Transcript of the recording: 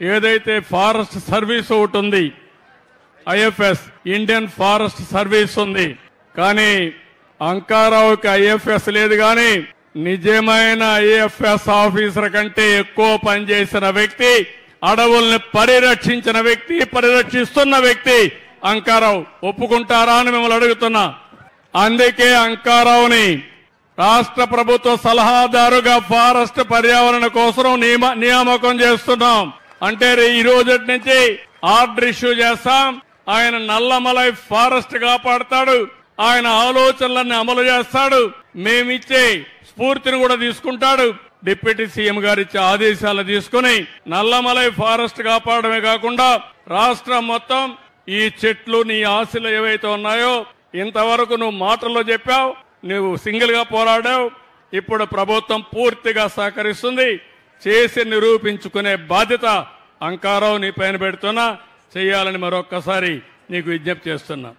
ఏదైతే forest service ఒకటి ఉంది, ఐఎఫ్ఎస్ ఇండియన్ ఫారెస్ట్ సర్వీస్ ఉంది, కానీ అంకారావుకి ఐఎఫ్ఎస్ లేదు. కానీ నిజమైన ఐఎఫ్ఎస్ ఆఫీసర్ కంటే ఎక్కువ పనిచేసిన వ్యక్తి, అడవుల్ని పరిరక్షించిన వ్యక్తి, పరిరక్షిస్తున్న వ్యక్తి అంకారావు. ఒప్పుకుంటారా అని మిమ్మల్ని అడుగుతున్నా. అందుకే అంకారావుని రాష్ట్ర ప్రభుత్వ సలహాదారుగా ఫారెస్ట్ పర్యావరణ కోసం నియామకం చేస్తున్నాం. అంటే ఈ రోజు నుంచి ఆర్డర్ ఇష్యూ చేస్తాం. ఆయన నల్లమలై ఫారెస్ట్ కాపాడతాడు, ఆయన ఆలోచనలన్నీ అమలు చేస్తాడు, మేమిచ్చే స్ఫూర్తిని కూడా తీసుకుంటాడు. డిప్యూటీ సీఎం గారు ఇచ్చే ఆదేశాలు తీసుకుని నల్లమలై ఫారెస్ట్ కాపాడమే కాకుండా రాష్ట్రం మొత్తం ఈ చెట్లు నీ ఆశలు ఏవైతే ఉన్నాయో, ఇంతవరకు నువ్వు మాటల్లో చెప్పావు, నువ్వు సింగిల్ గా పోరాడావు, ఇప్పుడు ప్రభుత్వం పూర్తిగా సహకరిస్తుంది. చేసి నిరూపించుకునే బాధ్యత అంకారావు నీ పైన పెడుతున్నా, చేయాలని మరొక్కసారి నీకు విజ్ఞప్తి చేస్తున్నా.